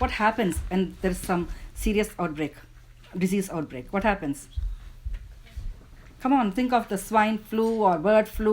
What happens when there is some serious outbreak, disease outbreak? What happens? Come on, think of the swine flu or bird flu.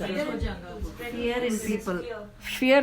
Fear in people. Fear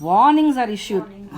Warnings are issued,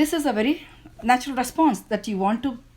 this is a very natural response that you want to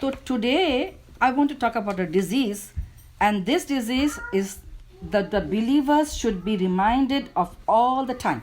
So today I want to talk about a disease, and this disease is that the believers should be reminded of all the time.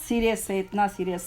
serious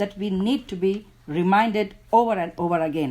that we need to be reminded over and over again,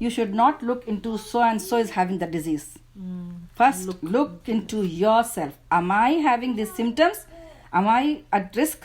you should not look into so and so is having the disease. First look into yourself. Am I having these symptoms? Am I at risk?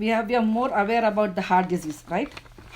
we are more aware about the heart disease, right?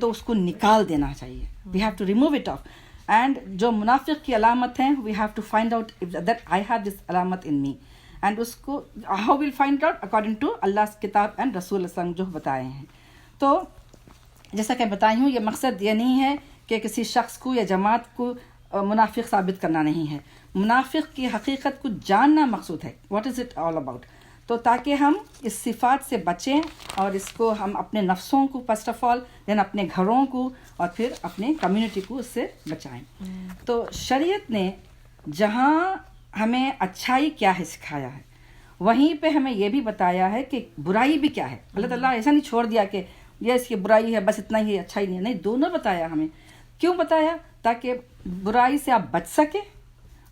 تو اس کو نکال دینا چاہیے. We have to remove it off. And جو منافق کی علامت ہیں we have to find out that I have this علامت ان می. اینڈ اس کو how will find out according to Allah کتاب اینڈ رسول اللہ جو بتائے ہیں. تو جیسا کہ بتائی ہوں یہ مقصد یہ نہیں ہے کہ کسی شخص کو یا جماعت کو منافق ثابت کرنا نہیں ہے. منافق کی حقیقت کو جاننا مقصود ہے. What is it all about. تو تاکہ ہم اس صفات سے بچیں اور اس کو ہم اپنے نفسوں کو فرسٹ آف آل دین اپنے گھروں کو اور پھر اپنے کمیونٹی کو اس سے بچائیں. تو شریعت نے جہاں ہمیں اچھائی کیا ہے سکھایا ہے وہیں پہ ہمیں یہ بھی بتایا ہے کہ برائی بھی کیا ہے. اللہ تعالیٰ ایسا نہیں چھوڑ دیا کہ یہ اس کی برائی ہے بس اتنا ہی اچھائی نہیں ہے. نہیں, دونوں بتایا ہمیں. کیوں بتایا؟ تاکہ برائی سے آپ بچ سکیں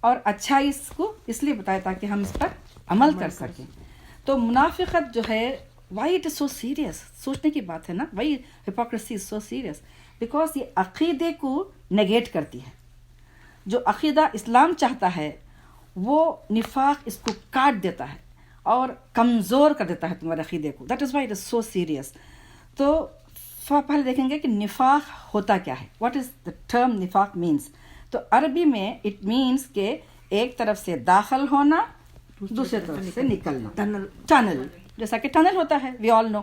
اور اچھائی کو اس لیے بتایا تاکہ ہم اس پر عمل کر سکیں. تو منافقت جو ہے why it is so serious. سوچنے کی بات ہے نا, why hypocrisy is so serious. Because یہ عقیدے کو نیگیٹ کرتی ہے. جو عقیدہ اسلام چاہتا ہے وہ نفاق اس کو کاٹ دیتا ہے اور کمزور کر دیتا ہے تمہارے عقیدے کو. That is why it is so serious. تو پہلے دیکھیں گے کہ نفاق ہوتا کیا ہے. واٹ از دا ٹرم نفاق مینس. تو عربی میں اٹ مینس کہ ایک طرف سے داخل ہونا دوسرے طرف سے نکلنا. ٹنل, جیسا کہ ٹنل ہوتا ہے وی آل نو.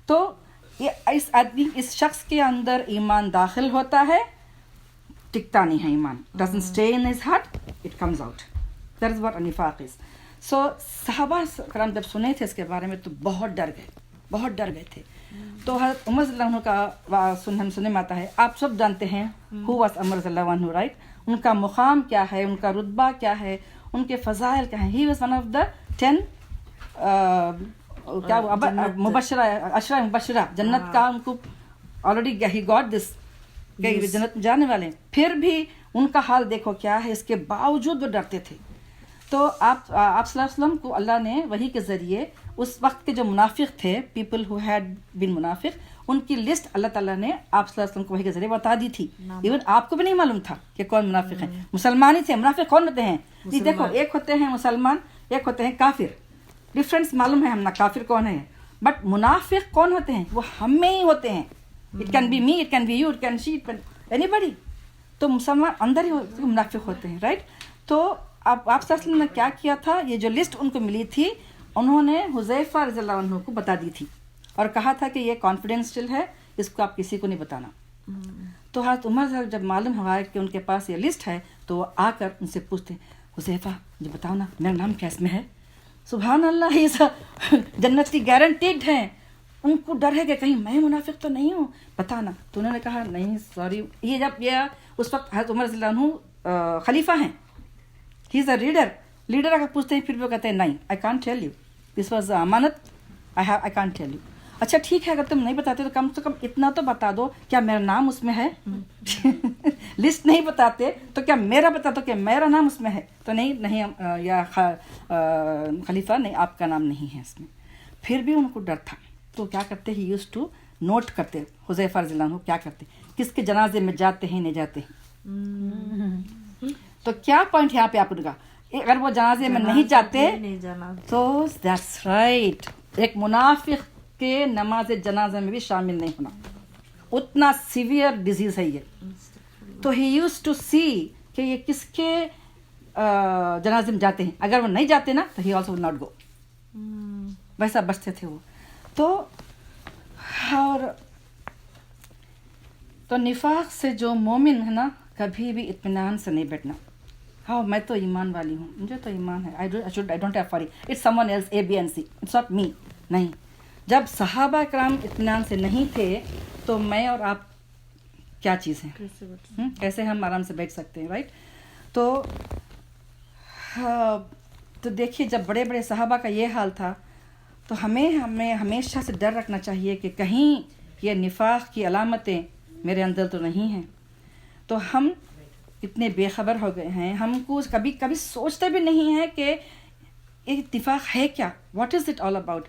تو یہ اس آدمی اس شخص کے اندر ایمان داخل ہوتا ہے, ٹکتا نہیں ہے ایمان. Doesn't stay in his heart, it comes out. That is what نفاق از. سو صحابہ کرام جب سنے تھے اس کے بارے میں تو بہت ڈر گئے تھے. تو حضرت عمر رضی اللہ عنہ کا سننے میں آتا ہے, آپ سب جانتے ہیں ہو واز عمر رضی اللہ عنہ, رائٹ. ان کا مقام کیا ہے, ان کا رتبہ کیا ہے, ان کے فضائل کیا ہیں. ہی واز ون آف دا 10 عشرہ مبشرہ جنت کا. ان کو آلریڈی ہی گاٹ دس کہ جنت میں جانے والے ہیں. پھر بھی ان کا حال دیکھو کیا ہے, اس کے باوجود وہ ڈرتے تھے. تو آپ صلی اللہ علیہ وسلم کو اللہ نے وحی کے ذریعے اس وقت کے جو منافق تھے, پیپل ہو ہیڈ بین منافق, ان کی لسٹ اللہ تعالیٰ نے آپ صلی اللہ علیہ وسلم کو وحی کے ذریعے بتا دی تھی. ایون آپ کو بھی نہیں معلوم تھا کہ کون منافق ہیں. مسلمان ہی تھے. منافق کون ہوتے ہیں جی؟ دیکھو, ایک ہوتے ہیں مسلمان, ایک ہوتے ہیں کافر. ڈفرینس معلوم ہے ہم نا کافر کون ہے, بٹ منافق کون ہوتے ہیں وہ ہم میں ہی ہوتے ہیں. It can be me, it can be you, it can she, it can anybody. تو مسلمان اندر ہی منافق ہوتے ہیں, رائٹ. تو آپ صلی اللہ علیہ وسلم نے کیا کیا تھا, یہ جو لسٹ ان کو ملی تھی انہوں نے حذیفہ رضی اللہ عنہ کو بتا دی تھی اور کہا تھا کہ یہ کانفیڈینشیل ہے, اس کو آپ کسی کو نہیں بتانا. تو حضرت عمر صاحب جب معلوم ہوا کہ ان کے پاس یہ لسٹ ہے تو وہ آ کر ان سے پوچھتے, حذیفہ مجھے بتاؤ نا میرا نام کیا اس میں ہے. سبحان اللہ, یہ سب جنت کی گارنٹیڈ ہیں. ان کو ڈر ہے کہ کہیں میں منافق تو نہیں ہوں, بتانا. تو انہوں نے کہا نہیں سوری. یہ جب یہ اس وقت حضرت عمر رضی اللہ عنہ خلیفہ ہیں, ہی از اے لیڈر اگر پوچھتے ہیں پھر بھی وہ کہتے ہیں نہیں, I can't tell you, this was امانت, آئی کانٹ ٹیل یو. اچھا ٹھیک ہے, اگر تم نہیں بتاتے تو کم سے کم اتنا تو بتا دو کیا میرا نام اس میں ہے. لسٹ نہیں بتاتے تو کیا میرا بتا دو کہ میرا نام اس میں ہے. تو نہیں یا خلیفہ نہیں, آپ کا نام نہیں ہے اس میں. پھر بھی ان کو ڈر تھا تو کیا کرتے, ہی یوز ٹو نوٹ کرتے. حذیفہ رضی اللہ عنہ کیا کرتے, کس کے جنازے میں جاتے ہیں نہیں جاتے ہیں. تو کیا پوائنٹ یہاں پہ آپ نے کہا, اگر وہ جنازے میں نہیں جاتے تو دیٹس رائٹ, ایک منافق کے نماز جنازے میں بھی شامل نہیں ہونا. اتنا سیویئر ڈیزیز ہے یہ. تو ہی یوز ٹو سی کہ یہ کس کے جنازے میں جاتے ہیں. اگر وہ نہیں جاتے نا تو he also will not go. ویسا بچتے تھے وہ. تو نفاق سے جو مومن ہے نا کبھی بھی اطمینان سے نہیں بیٹھنا. ہاں میں تو ایمان والی ہوں, مجھے تو ایمان ہے, آئی ڈونٹ ہیو فاری, it's someone else, A B and C, it's not me. نہیں, جب صحابہ کرام اطمینان سے نہیں تھے تو میں اور آپ کیا چیز ہیں, کیسے ہم آرام سے بیٹھ سکتے ہیں, رائٹ. تو دیکھیے جب بڑے بڑے صحابہ کا یہ حال تھا تو ہمیں ہمیشہ سے ڈر رکھنا چاہیے کہ کہیں یہ نفاق کی علامتیں میرے اندر تو نہیں ہیں. تو ہم اتنے بے خبر ہو گئے ہیں, ہم کو کبھی سوچتے بھی نہیں ہیں کہ یہ اتفاق ہے کیا, what is it all about.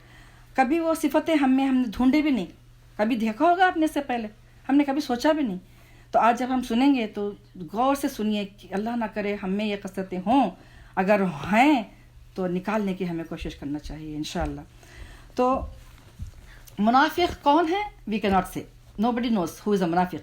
کبھی وہ صفتیں ہم نے ڈھونڈے بھی نہیں, کبھی دیکھا ہوگا آپ نے اس سے پہلے, ہم نے کبھی سوچا بھی نہیں. تو آج جب ہم سنیں گے تو غور سے سنیے کہ اللہ نہ کرے ہم میں یہ خصلتیں ہوں, اگر ہیں تو نکالنے کی ہمیں کوشش کرنا چاہیے انشاءاللہ. تو منافق کون ہے, وی کی ناٹ سے. nobody knows who is a munafiq.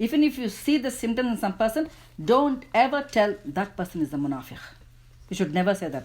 Even if you see the symptoms in some person, don't ever tell that person is a munafiq. You should never say that.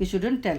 You shouldn't tell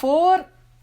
4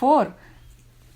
4,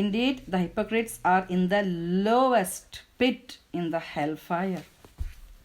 Indeed, the hypocrites are in the lowest pit in the hellfire.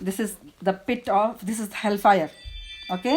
this is the pit of, this is hellfire. Okay?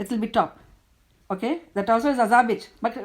it will be top. Okay? That also is azabich, but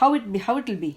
how it will be?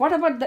What about the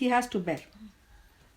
he has to bear.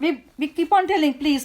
we keep on telling please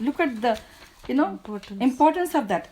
look at the importance of that.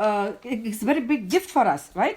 it's very big gift for us, right?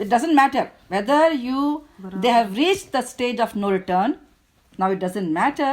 it doesn't matter whether they have reached the stage of no return. Now it doesn't matter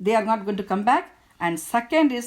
they are not going to come back, and second is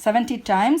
70 times,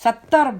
70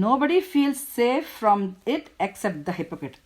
nobody feels safe from it except the hypocrite.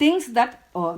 thinks that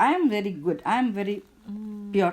I am very good, I am very pure,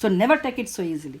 So never take it so easily.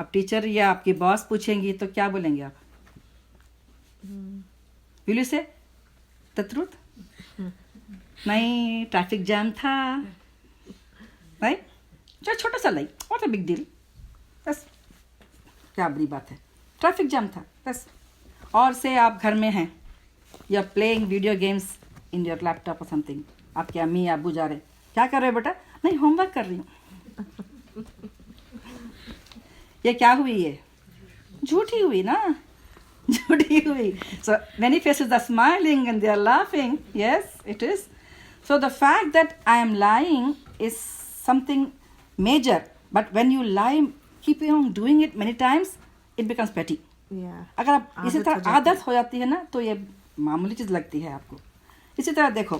اب teacher یا آپ کی باس پوچھیں گی تو کیا بولیں گے آپ؟ Will you say the truth؟ نہیں ٹریفک جام تھا، right؟ چھوٹا سا like what a big deal, بس کیا بڑی بات ہے، ٹریفک جام تھا بس. اور سے آپ گھر میں ہیں یا playing video games in your laptop اور سم تھنگ، آپ کے امی ابو جا رہے کیا کر رہے بیٹا؟ نہیں ہوم ورک کر رہی ہوں. یہ کیا ہوئی؟ یہ جھوٹی ہوئی نا، جھوٹی ہوئی. So many faces are smiling and they are laughing. Yes, it is. So the fact that I am lying is something major. But when you lie, keep on doing it many times, it becomes petty. Yeah. اگر آپ اسی طرح عادت ہو جاتی ہے نا تو یہ معمولی چیز لگتی ہے آپ کو. اسی طرح دیکھو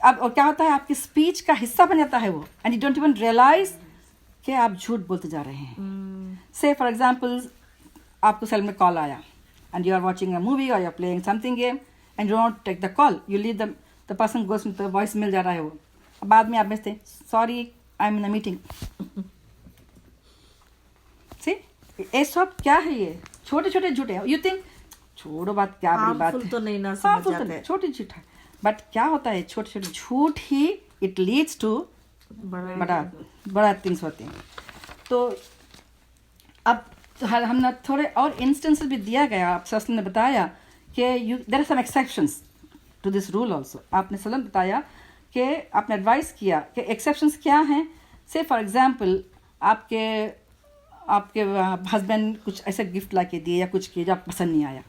اب کیا ہوتا ہے، آپ کی اسپیچ کا حصہ بن جاتا ہے وہ، and you don't even realise کہ آپ جھوٹ بولتے جا رہے ہیں. سے فار ایگزامپل آپ کو سیل میں کال آیا and you are watching a movie or you are playing something game and you don't take the call, you leave the person goes into the voice mail جا رہا ہے وہ، اب بعد میں آپ بھیجتے sorry I'm in a meeting. see یہ سب کیا ہے، یہ چھوٹے چھوٹے جھوٹے ہیں. یو تھنک چھوڑو بات، کیا بڑی بات ہے، تو نہیں نہ سمجھ جاتے، چھوٹی جھوٹ ہے، بٹ کیا ہوتا ہے چھوٹے چھوٹے جھوٹ ہی اٹ لیڈس ٹو بڑا تھنگس ہوتے ہیں. تو اب ہم نے تھوڑے اور انسٹنس بھی دیا گیا، آپ صلی نے بتایا کہ there are some exceptions to this rule also. آپ نے صلی بتایا کہ آپ نے ایڈوائز کیا کہ ایکسیپشنس کیا ہیں. سے فار ایگزامپل آپ کے ہسبینڈ کچھ ایسا گفٹ لا کے دیے یا کچھ کیے جو آپ پسند نہیں آیا،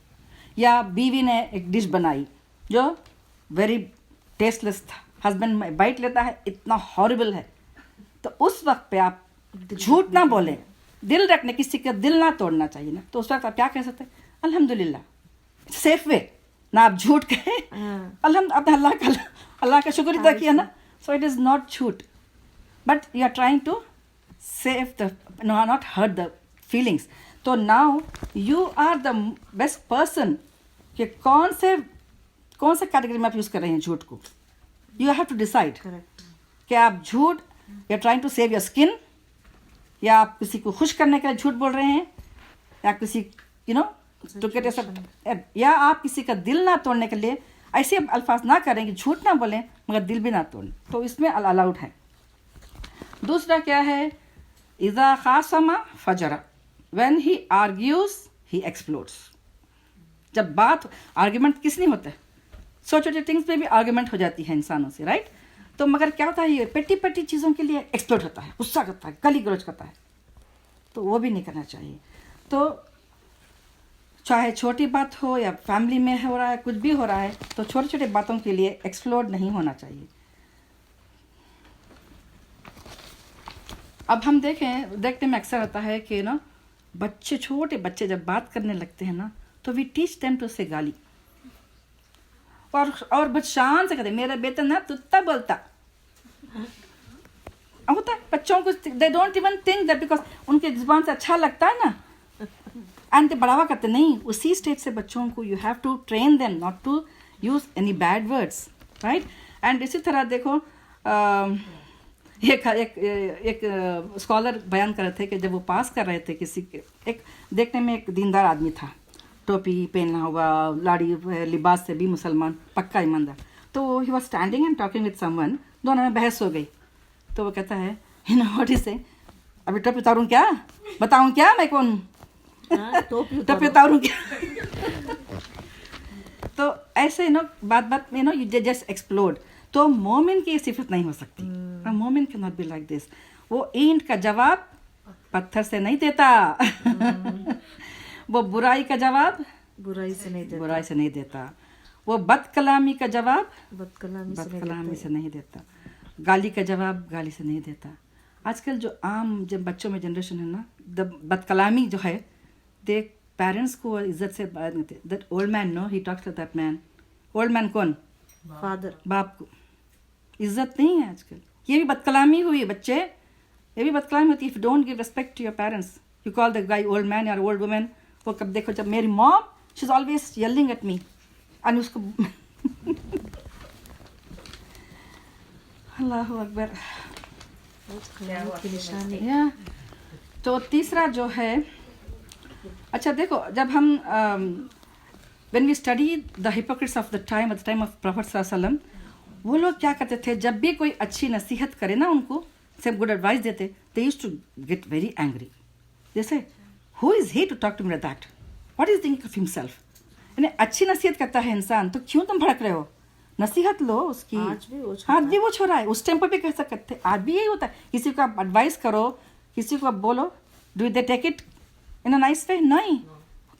یا بیوی نے ایک ڈش بنائی جو ویری ٹیسٹ لیس تھا، ہسبینڈ بائٹ لیتا ہے اتنا ہاربل ہے، تو اس وقت پہ آپ جھوٹ نہ بولیں، دل رکھنے، کسی کا دل نہ توڑنا چاہیے نا. تو اس وقت آپ کیا کہہ سکتے ہیں؟ الحمد للہ، سیف وے نہ آپ جھوٹ کہیں، الحمد آپ نے اللہ کا شکر ادا کیا نا. سو اٹ از ناٹ جھوٹ، but you are trying to save the not hurt the feelings. تو now you are the best person کہ کون سے کیٹیگری میں آپ یوز کر رہے ہیں جھوٹ کو. یو ہیو ٹو ڈیسائڈ کہ آپ جھوٹ you are trying to save your skin, یا آپ کسی کو خوش کرنے کے لیے جھوٹ بول رہے ہیں، یا کسی یا آپ کسی کا دل نہ توڑنے کے لیے ایسے الفاظ نہ کریں کہ جھوٹ نہ بولیں مگر دل بھی نہ توڑیں. تو اس میں الاؤڈ ہے. دوسرا کیا ہے، اذا خاصم فجر، when he argues he explodes. جب بات آرگیومنٹ کس نہیں ہوتا ہے، چھوٹے تھنگس پہ بھی آرگیومنٹ ہو جاتی ہے انسانوں سے، رائٹ؟ تو مگر کیا ہوتا ہے، یہ پیٹی چیزوں کے لیے ایکسپلوڈ ہوتا ہے، غصہ کرتا ہے، گالی گلوچ کرتا ہے، تو وہ بھی نہیں کرنا چاہیے. تو چاہے چھوٹی بات ہو یا فیملی میں ہو رہا ہے، کچھ بھی ہو رہا ہے، تو چھوٹی چھوٹی باتوں کے لیے ایکسپلوڈ نہیں ہونا چاہیے. اب ہم دیکھتے میں اکثر ہوتا ہے کہ نا چھوٹے بچے جب بات کرنے لگتے ہیں نا تو وی ٹیچ دیم ٹو سے گالی، اور بہت شان سے کہتے میرا بیٹا نا تتا بولتا ہوتا ہے. بچوں کو they don't even think that because ان کے زبان سے اچھا لگتا ہے نا، اینڈ بڑھاوا کرتے نہیں. اسی اسٹیج سے بچوں کو you have to train them not to use any bad words, right? And اسی طرح دیکھو ایک اسکالر بیان کر رہے تھے کہ جب وہ پاس کر رہے تھے کسی کے، ایک دیکھنے میں ایک دیندار آدمی تھا، ٹوپی پہنا ہوا، لاڑی لباس سے بھی مسلمان، پکا ایماندار. تو he was standing and talking with some one, دونوں میں بحث ہو گئی. تو وہ کہتا ہے واٹ از اٹ، ابھی ٹوپی اتاروں کیا، بتاؤں کیا میں کون، ٹوپی اتاروں کیا. تو ایسے بات میں یو جسٹ ایکسپلوڈ. تو مومن کی یہ صفت نہیں ہو سکتی. مومن کی ناٹ بی لائک دس. وہ اینٹ کا جواب پتھر سے نہیں دیتا، وہ برائی کا جواب برائی سے نہیں دیتا، وہ بد کلامی کا جواب بد کلامی سے نہیں دیتا، گالی کا جواب گالی سے نہیں دیتا. آج کل جو عام جب بچوں میں جنریشن ہے نا، بد کلامی جو ہے، دیکھ پیرنٹس کو عزت سے بات نہیں دیتے. That old man no he talks to that man. Old man کون؟ فادر، باپ کو عزت نہیں ہے آج کل. یہ بھی بد کلامی ہوئی بچے، یہ بھی بد کلامی ہوتی ہے. If you don't give respect to your parents, you call the guy old man اور اولڈ وومین. وہ کب دیکھو جب میری mom she is always yelling at me, اور اس کو اللہ اکبر. تو تیسرا جو ہے, اچھا دیکھو, جب ہم when we study the hypocrites of the time, at the time of Prophet صلی اللہ علیہ وسلم, وہ لوگ کیا کرتے تھے, جب بھی کوئی اچھی نصیحت کرے نا ان کو, سب گڈ ایڈوائس دیتے, they used to get very angry. They say, who is he to talk to me like that? What is he thinking of himself? یعنی اچھی نصیحت کرتا ہے انسان تو کیوں تم بھڑک رہے ہو, نصیحت لو اس کی. آج بھی وہ چھوڑا ہے, اس ٹائم پر بھی کہہ سکتے تھے, آج بھی یہی ہوتا ہے. کسی کو آپ ایڈوائس کرو, کسی کو آپ بولو, do they take it in a nice way? نہیں.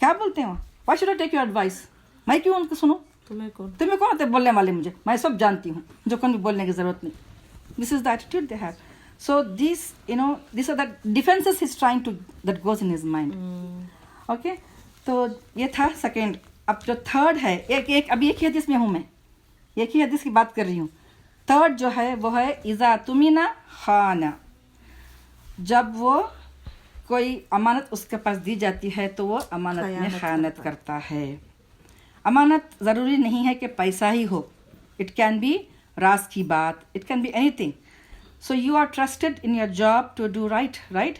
کیا بولتے ہیں, why should I take your advice, میں کیوں ان کو سنوں, تمہیں کون ہوتے بولنے والے, مجھے میں سب جانتی ہوں, جو کون بھی بولنے کی ضرورت نہیں. This is the attitude they have. So these these are the defenses he's trying to, that goes in his mind. Okay, تو یہ تھا سیکنڈ. اب جو تھرڈ ہے, ابھی ایک ہی حدیث میں ہوں, میں ایک ہی حدیث کی بات کر رہی ہوں. تھرڈ جو ہے وہ ہے اذا تمنا خانا, جب وہ کوئی امانت اس کے پاس دی جاتی ہے تو وہ امانت میں خیانت کرتا ہے. امانت ضروری نہیں ہے کہ پیسہ ہی ہو, اٹ کین بی راز کی بات, it can be anything. So you are trusted in your job to do right,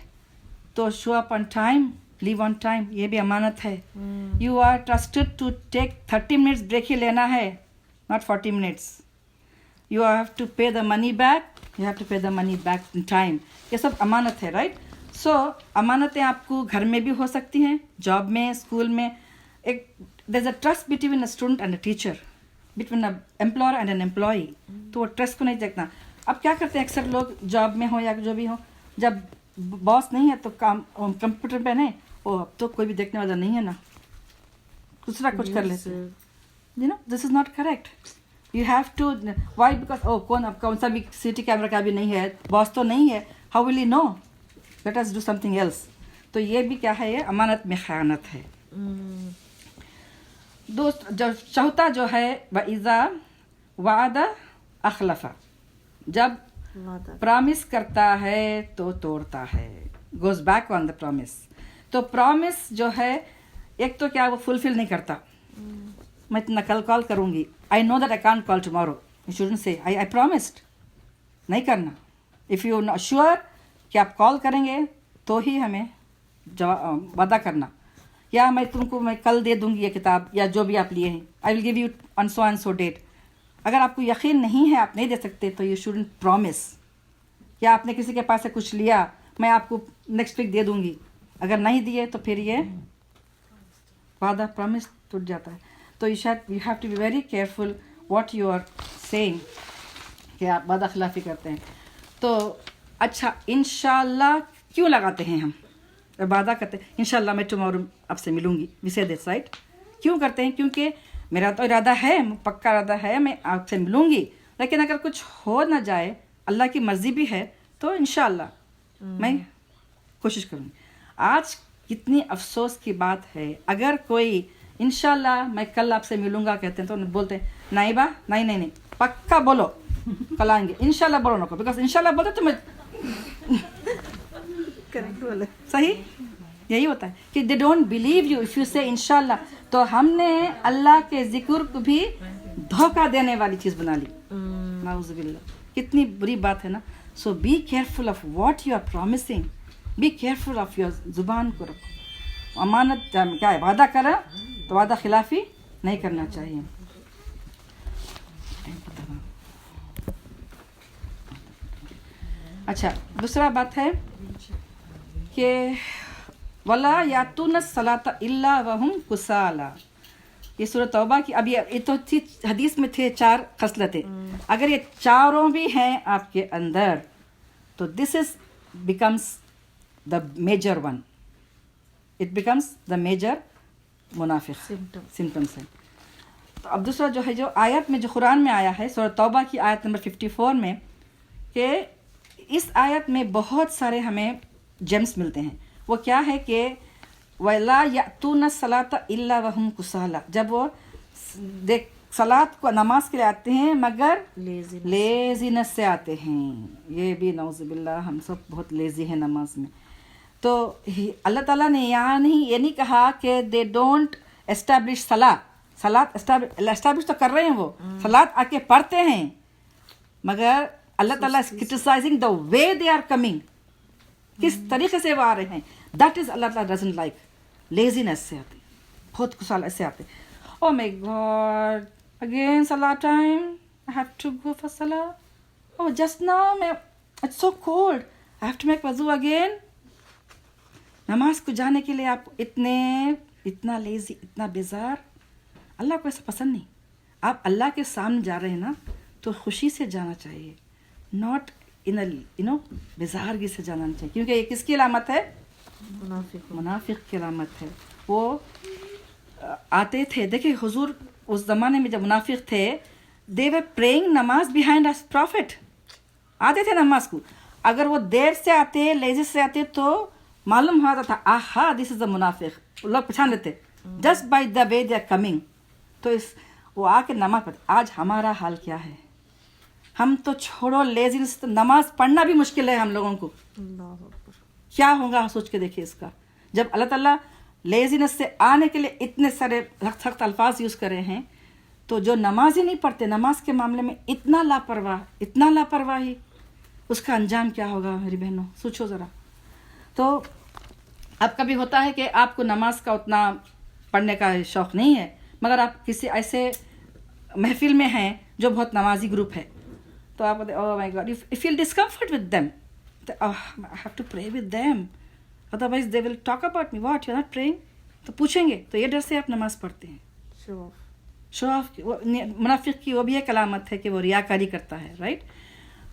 to show up on time, leave on time, یہ بھی امانت ہے. You are trusted to take 30 minutes break ہی لینا ہے, not 40 minutes. You have to pay the money back, you have to pay the money back in time. یہ سب امانت ہے, رائٹ. سو امانتیں آپ کو گھر میں بھی ہو سکتی ہیں, جاب میں, اسکول میں. ایک there is a trust between a student and a teacher, between a employer and an employee. تو وہ ٹرسٹ کو نہیں دیکھنا. اب کیا کرتے ہیں اکثر لوگ, جاب میں ہوں یا جو بھی ہوں, جب باس نہیں ہے تو کام کمپیوٹر پہ نہیں, اب تو کوئی بھی دیکھنے والا نہیں ہے نا, دوسرا کچھ کر لیتے ہیں. You know this is not correct. You have to, why, because کون سا بھی CCTV کیمرہ کا بھی نہیں ہے, باس تو نہیں ہے, how will you know, let us do something else. تو یہ بھی کیا ہے, یہ امانت میں خیانت ہے. چوتھا جو ہے وَإِذَا وَعَدَ أَخْلَفَ, جب پرامس کرتا ہے تو توڑتا ہے, goes back on the promise. تو پرامس جو ہے, ایک تو کیا وہ فلفل نہیں کرتا. میں اتنا کل کال کروں گی, I know that I can't call tomorrow, you shouldn't say I promised. نہیں کرنا. اف یو شیور کہ آپ کال کریں گے تو ہی ہمیں وعدہ کرنا, یا میں تم کو میں کل دے دوں گی یہ کتاب یا جو بھی آپ لیے ہیں, I will give you on so and so date. اگر آپ کو یقین نہیں ہے, آپ نہیں دے سکتے, تو یو شوڈنٹ پرومس. یا آپ نے کسی کے پاس سے کچھ لیا, میں آپ کو نیکسٹ ویک دے دوں گی, اگر نہیں دیے تو پھر یہ وعدہ پرومس ٹوٹ جاتا ہے. تو you have to be very careful what you are saying, کہ آپ وعدہ خلافی کرتے ہیں. تو اچھا, انشاءاللہ کیوں لگاتے ہیں ہم, وعدہ کرتے ہیں انشاءاللہ میں ٹمارو آپ سے ملوں گی, وی سے دس رائٹ. کیوں کرتے ہیں, کیونکہ میرا تو ارادہ ہے, پکا ارادہ ہے, میں آپ سے ملوں گی, لیکن اگر کچھ ہو نہ جائے, اللہ کی مرضی بھی ہے, تو انشاءاللہ میں کوشش کروں گی. آج کتنی افسوس کی بات ہے, اگر کوئی انشاءاللہ میں کل آپ سے ملوں گا کہتے ہیں تو بولتے ہیں نہیں با, نہیں پکا بولو کل آئیں گے, انشاءاللہ بولو نا کو, بیکاز انشاءاللہ بولتے تو میں صحیح یہی ہوتا ہے کہ they don't believe you if you سے انشاءاللہ. تو ہم نے اللہ کے ذکر کو بھی دھوکہ دینے والی چیز بنا لی, نعوذ باللہ. کتنی بری بات ہے نا. So be careful of what you are promising, be careful of your زبان کو رکھو. امانت کیا ہے, وعدہ کرا تو وعدہ خلافی نہیں کرنا چاہیے. اچھا, دوسرا بات ہے کہ وَلَا يَأْتُونَ الصَّلَاةَ إِلَّا وَهُمْ كُسَالَىٰ. یہ سورۃ توبہ کی, اب یہ تو حدیث میں تھے 4 خصلتیں, اگر یہ چاروں بھی ہیں آپ کے اندر تو this is becomes the major one, it becomes the major منافق سمٹمس ہے. تو اب دوسرا جو ہے, جو آیت میں جو قرآن میں آیا ہے سورۃ توبہ کی آیت نمبر 54 میں, کہ اس آیت میں بہت سارے ہمیں جیمس ملتے ہیں. وہ کیا ہے کہ وَلَا يَأْتُونَ الصَّلَاةَ إِلَّا وَهُمْ كُسَالَىٰ, جب وہ صلاۃ کو نماز کے لیے آتے ہیں مگر لیزینس سے آتے ہیں. یہ بھی نعوذ باللہ, ہم سب بہت لیزی ہیں نماز میں. تو اللہ تعالیٰ نے یہ نہیں کہا کہ دے ڈونٹ اسٹیبلش صلاۃ اسٹیبلش تو کر رہے ہیں, وہ صلاۃ آ کے پڑھتے ہیں, مگر اللہ تعالیٰ is criticizing the way they are coming, کس طریقے سے وہ آ رہے ہیں. دیٹ از اللہ تعالیٰ ڈزنٹ لائک. لیزینس سے آتے, بہت کسال ایسے آتے. او مائی گاڈ, اگین صلاح time, I have to go for صلاح. او جسٹ ناؤ میں it's so cold, I have to make وضو اگین. نماز کو جانے کے لیے آپ اتنا لیزی, اتنا بیزار. اللہ کو ایسا پسند نہیں. آپ اللہ کے سامنے جا رہے ہیں نا تو خوشی سے جانا چاہیے, ناٹ بیزارگی سے جانا چاہیے, کیونکہ یہ کس کی علامت ہے؟ منافق کی علامت ہے. وہ آتے تھے, دیکھیں حضور اس زمانے میں جب منافق تھے, دے ور پریئنگ نماز بیہائنڈ اس پروفٹ. آتے تھے نماز کو, اگر وہ دیر سے آتے, لیزی سے آتے تو معلوم ہوتا تھا آہا دس از اے منافق. لوگ پہچان لیتے just by the way they are coming. تو وہ آ کے نماز پڑھتے. آج ہمارا حال کیا ہے؟ ہم تو چھوڑو لیزینس, نماز پڑھنا بھی مشکل ہے ہم لوگوں کو. کیا ہوگا سوچ کے دیکھیے اس کا, جب اللہ تعالیٰ لیزینس سے آنے کے لیے اتنے سارے سخت الفاظ یوز کرے ہیں, تو جو نماز ہی نہیں پڑھتے, نماز کے معاملے میں اتنا لاپرواہی, اس کا انجام کیا ہوگا میری بہنوں؟ سوچو ذرا. تو اب کبھی ہوتا ہے کہ آپ کو نماز کا اتنا پڑھنے کا شوق نہیں ہے, مگر آپ کسی ایسے محفل میں ہیں جو بہت نمازی گروپ ہے, تو آپ بولتے oh my God, you feel discomfort with them, I have to pray with them, otherwise they will talk about me, what you are not praying. تو پوچھیں گے, تو یہ ڈر سے آپ نماز پڑھتے ہیں. شو آف, منافق کی وہ بھی ایک علامت ہے کہ وہ ریاکاری کرتا ہے, رائٹ.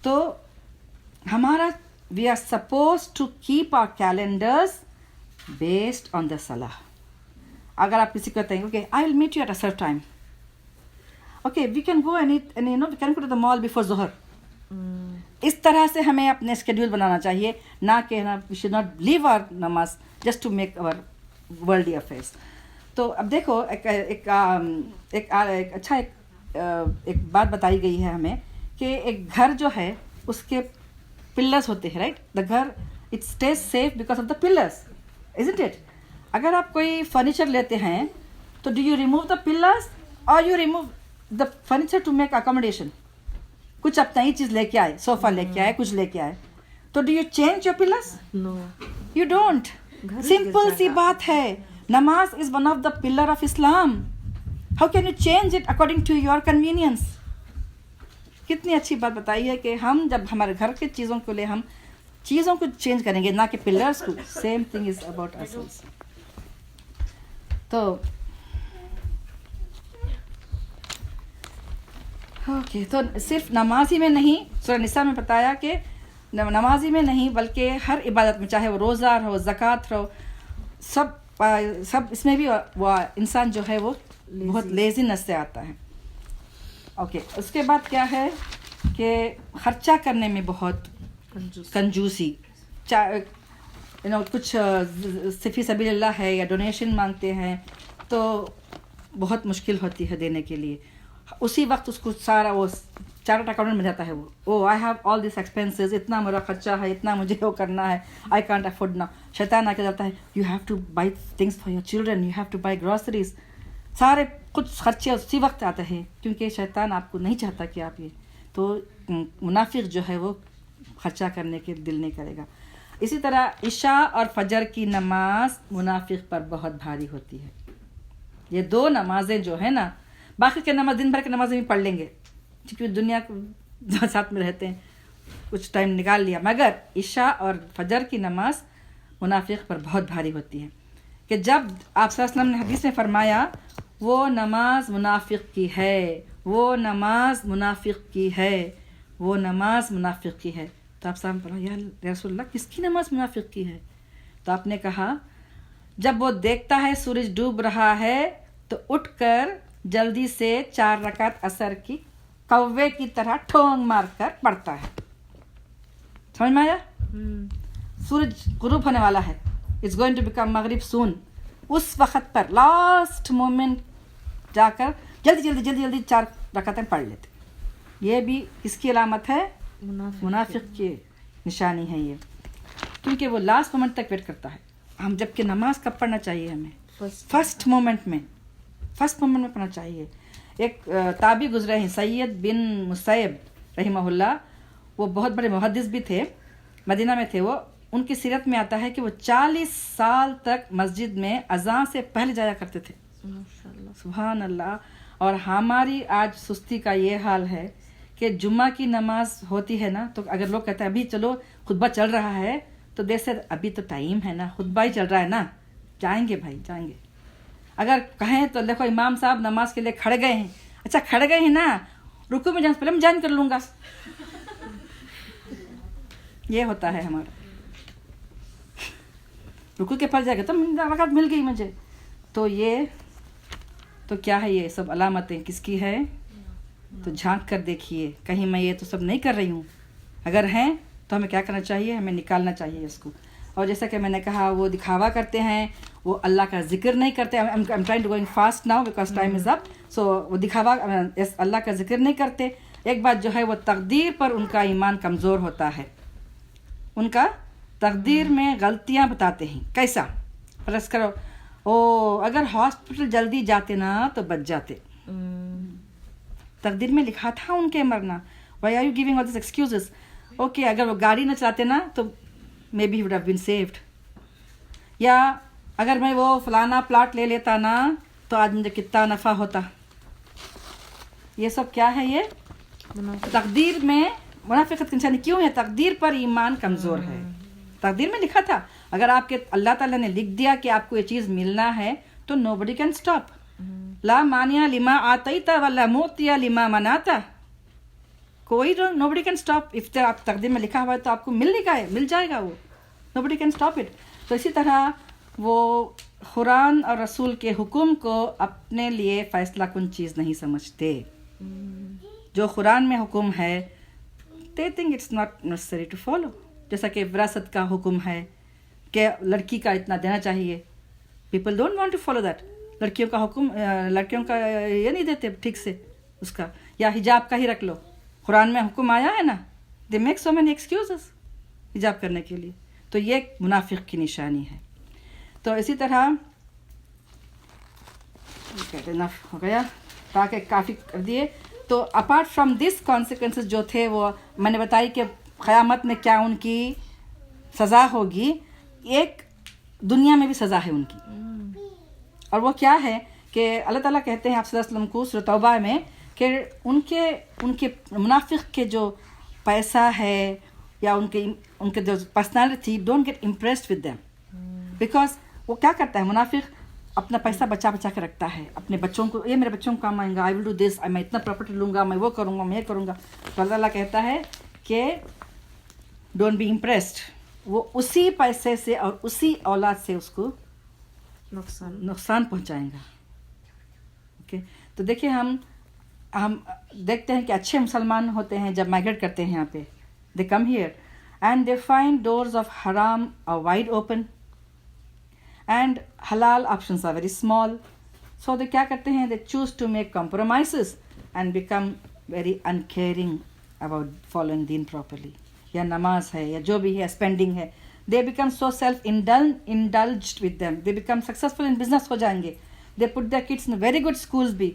تو ہمارا we are suppose to keep our calendars based on the صلاح. اگر آپ کسی کو کہتے ہیں okay I will meet you at a certain time, okay we can go and we can go to the mall before ظہر. اس طرح سے ہمیں اپنے اسکیڈول بنانا چاہیے, نہ کہ we should not leave our نماز just to make our worldly affairs. تو اب دیکھو ایک بات بتائی گئی ہے ہمیں کہ ایک گھر جو ہے اس کے پلرس ہوتے ہیں, رائٹ. دا گھر it stays safe because of the pillars, isn't it. اگر آپ کوئی فرنیچر لیتے ہیں تو do you remove the pillars اور you remove the furniture to make accommodation. کچھ آپ نئی چیز لے کے آئے, صوفہ لے کے آئے, کچھ لے کے آئے, تو do you change your pillars? No, you don't. Simple سی بات ہے, نماز is one of the pillar of Islam. How can you change it according to your convenience? کتنی اچھی بات بتائی ہے کہ ہم جب ہمارے گھر کے چیزوں کے لیے ہم چیزوں کو چینج کریں گے, نہ کہ پلرس کو. Same thing is about ourselves. تو اوکے, تو صرف نمازی میں نہیں, سورہ نساء میں بتایا کہ نمازی میں نہیں بلکہ ہر عبادت میں, چاہے وہ روزہ ہو, زکوٰۃ ہو, سب اس میں بھی وہ انسان جو ہے وہ بہت لیزینس سے آتا ہے. اوکے, اس کے بعد کیا ہے کہ خرچہ کرنے میں بہت کنجوسی. کچھ فی سبیل اللہ ہے یا ڈونیشن مانگتے ہیں تو بہت مشکل ہوتی ہے دینے کے لیے. اسی وقت اس کو سارا وہ چارٹ اکاؤنٹ میں جاتا ہے, وہ I have all this expenses, اتنا میرا خرچہ ہے, اتنا مجھے وہ کرنا ہے, آئی کانٹ افورڈ. نا شیطان آ کے جاتا ہے you have to buy things for your children, you have to buy groceries. سارے کچھ خرچے اسی وقت آتے ہیں کیونکہ شیطان آپ کو نہیں چاہتا کہ آپ یہ, تو منافق جو ہے وہ خرچہ کرنے کے دل نہیں کرے گا. اسی طرح عشاء اور فجر کی نماز منافق پر بہت بھاری ہوتی ہے. یہ دو نمازیں جو ہے نا, باقی کے نماز دن بھر کی نمازیں بھی پڑھ لیں گے کیونکہ دنیا کو ساتھ میں رہتے ہیں, کچھ ٹائم نکال لیا, مگر عشاء اور فجر کی نماز منافق پر بہت بھاری ہوتی ہے. کہ جب آپ صلی اللہ علیہ وسلم نے حدیث میں فرمایا وہ نماز منافق کی ہے, وہ نماز منافق کی ہے, وہ نماز منافق کی ہے, تو آپ صاحب بولا یا رسول اللہ کس کی نماز منافق کی ہے؟ تو آپ نے کہا جب وہ دیکھتا ہے سورج ڈوب رہا ہے تو اٹھ کر جلدی سے 4 رکعت عصر کی کوے کی طرح ٹھونگ مار کر پڑتا ہے. سمجھ میں آیا؟ سورج غروب ہونے والا ہے, اٹس گوئنگ ٹو بیکم مغرب سون. اس وقت پر لاسٹ مومنٹ جا کر جلدی جلدی جلدی جلدی 4 رکعتیں پڑھ لیتے. یہ بھی کس کی علامت ہے؟ منافق کی نشانی ہے یہ, کیونکہ وہ لاسٹ مومنٹ تک ویٹ کرتا ہے. ہم جب کہ نماز کب پڑھنا چاہیے ہمیں؟ فرسٹ مومنٹ میں پڑھنا چاہیے. ایک تابعی گزرے ہیں سید بن مسیب رحمہ اللہ, وہ بہت بڑے محدث بھی تھے, مدینہ میں تھے وہ. ان کی سیرت میں آتا ہے کہ وہ 40 سال تک مسجد میں اذان سے پہلے جایا کرتے تھے. سبحان اللہ. اور ہماری آج سستی کا یہ حال ہے کہ جمعہ کی نماز ہوتی ہے نا، تو اگر لوگ کہتے ہیں ابھی چلو خطبہ چل رہا ہے، تو دیکھ ابھی تو ٹائم ہے نا، خطبہ ہی چل رہا ہے نا، جائیں گے بھائی جائیں گے. اگر کہیں تو دیکھو امام صاحب نماز کے لیے کھڑے گئے ہیں، اچھا کھڑے گئے ہیں نا، رکوع میں جانے سے پہلے میں جوائن کر لوں گا. یہ ہوتا ہے ہمارا. رکوع کے پھل جائے گا تو رکعت مل گئی مجھے. تو یہ تو کیا ہے، یہ سب علامتیں کس کی ہے؟ تو جھانک کر دیکھیے کہیں میں یہ تو سب نہیں کر رہی ہوں. اگر ہیں تو ہمیں کیا کرنا چاہیے؟ ہمیں نکالنا چاہیے اس کو. اور جیسا کہ میں نے کہا وہ دکھاوا کرتے ہیں، وہ اللہ کا ذکر نہیں کرتے. I'm trying to going fast now because time is up. So وہ دکھاوا اللہ کا ذکر نہیں کرتے. ایک بات جو ہے وہ تقدیر پر ان کا ایمان کمزور ہوتا ہے. ان کا تقدیر میں غلطیاں بتاتے ہیں. کیسا؟ فرض کرو اگر ہاسپٹل جلدی جاتے نا تو بچ جاتے. تقدیر میں لکھا تھا ان کے مرنا. Why are you giving all these excuses? Okay, اگر وہ گاڑی نہ چلاتے نا تو maybe he would have been saved. یا اگر میں وہ فلانا پلاٹ لے لیتا نا تو آج مجھے کتنا نفع ہوتا. یہ سب کیا ہے؟ یہ تقدیر میں منافقت کی نشانی. کیوں ہے؟ تقدیر پر ایمان کمزور ہے. تقدیر میں لکھا تھا. اگر آپ کے اللہ تعالیٰ نے لکھ دیا کہ آپ کو یہ چیز ملنا ہے تو nobody can stop. لا مانع لما آتیت ولا معطی لما منعت. کوئی nobody can stop. if آپ تقدیر میں لکھا ہوا ہے تو آپ کو مل جائے گا وہ. nobody can stop it. تو اسی طرح وہ قرآن اور رسول کے حکم کو اپنے لیے فیصلہ کن چیز نہیں سمجھتے. جو قرآن میں حکم ہے they think it's not necessary to follow. جیسا کہ وراثت کا حکم ہے کہ لڑکی کا اتنا دینا چاہیے. people don't want to follow that. لڑکیوں کا حکم لڑکیوں کا یہ نہیں دیتے ٹھیک سے اس کا. یا حجاب کا ہی رکھ لو، قرآن میں حکم آیا ہے نا. they make so many excuses حجاب کرنے کے لیے. تو یہ ایک منافق کی نشانی ہے. تو اسی طرح ہو گیا تاکہ کافی کر دیے. تو اپارٹ فرام دس کانسیکوینسز جو تھے وہ میں نے بتائی کہ قیامت میں کیا ان کی سزا ہوگی. ایک دنیا میں بھی سزا ہے ان کی، اور وہ کیا ہے کہ اللہ تعالیٰ کہتے ہیں آپ صلی اللہ علیہ وسلم کو سورۃ توبہ میں کہ ان کے منافق کے جو پیسہ ہے یا ان کے جو پرسنالٹی تھی، don't get impressed with them. Because وہ کیا کرتا ہے منافق؟ اپنا پیسہ بچا کے رکھتا ہے اپنے بچوں کو. یہ میرے بچوں کو کام آئیں گا، آئی ول ڈو دس، میں اتنا پراپرٹی لوں گا، میں وہ کروں گا، میں یہ کروں گا. تو اللہ تعالیٰ کہتا ہے کہ ڈونٹ بی امپریسڈ. وہ اسی پیسے سے اور اسی اولاد سے اس کو نقصان پہنچائیں گا. اوکے. تو دیکھیے ہم دیکھتے ہیں کہ اچھے مسلمان ہوتے ہیں جب مائگریٹ کرتے ہیں یہاں پہ. They come here and they find doors of حرام آر وائڈ اوپن اینڈ حلال options are very small. So they کیا کرتے ہیں؟ They choose to make compromises and become very uncaring about following دین پراپرلی. یا نماز ہے یا جو بھی ہے، اسپینڈنگ ہے، they become so self indulged with them. They become successful in business ہو جائیں گے. They put their kids in very good schools بھی،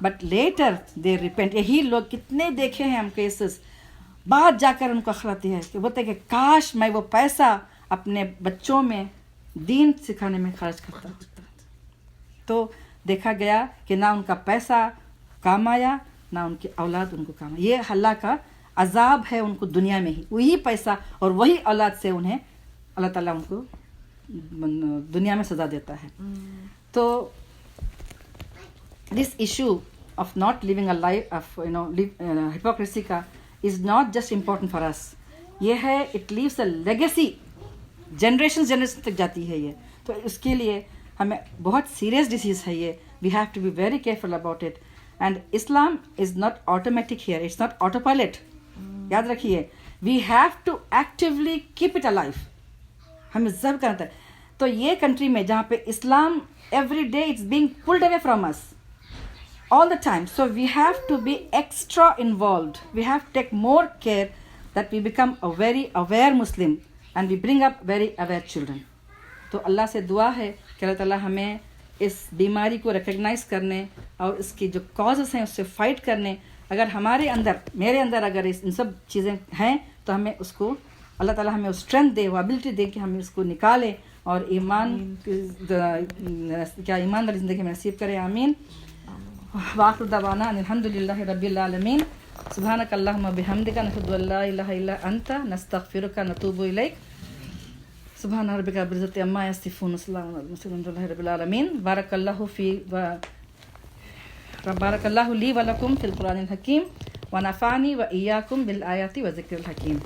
بٹ لیٹر دے ریپینٹ. یہی لوگ کتنے دیکھے ہیں ہم کیسز. بعد جا کر ان کو اخلاق آتی ہے کہ بولتے کہ کاش میں وہ پیسہ اپنے بچوں میں دین سکھانے میں خرچ کرتا. تو دیکھا گیا کہ نہ ان کا پیسہ کام آیا، نہ ان کی اولاد ان کو کام آیا. یہ اللہ کا عذاب ہے ان کو دنیا میں ہی. وہی پیسہ اور وہی اولاد سے انہیں اللہ تعالیٰ ان کو دنیا میں سزا دیتا ہے. تو this issue of not living a life of hypocrisy کا is not just important for us. یہ ہے it leaves a legacy generation تک جاتی ہے یہ. تو اس کے لیے ہمیں بہت سیریس ڈیزیز ہے یہ. we have to be very careful about it. and Islam is not automatic here. it's not autopilot. یاد رکھیے we have to actively keep it alive. ہمیں ضبط کرنا ہے. تو یہ کنٹری میں جہاں پہ اسلام every day it's being pulled away from us all the time. So we have to be extra involved. We have to take more care that we become a very aware Muslim and we bring up very aware children. تو اللہ سے دعا ہے کہ اللہ تعالیٰ ہمیں اس بیماری کو recognise کرنے اور اس کی جو کازز ہیں اس سے فائٹ کرنے. اگر ہمارے اندر میرے اندر اگر ان سب چیزیں ہیں تو ہمیں اس کو اللہ تعالیٰ ہمیں اسٹرینتھ دے, وہ ابلٹی دے کہ ہم اس کو نکالیں اور ایمان والی زندگی میں نصیب کرے. آمین. وآخر دعوانا ان الحمدللہ رب العالمین. سبحانک اللہم بحمدک نشہد ان لا الہ الا انت نستغفرک نتوب الیک. سبحان ربک رب العزۃ عما یصفون وسلام علی المرسلین والحمد للہ رب العالمین. بارک اللہ لی ولکم فی القرآن الحکیم ونفعنی و ایاکم بالآیات و ذکر الحکیم.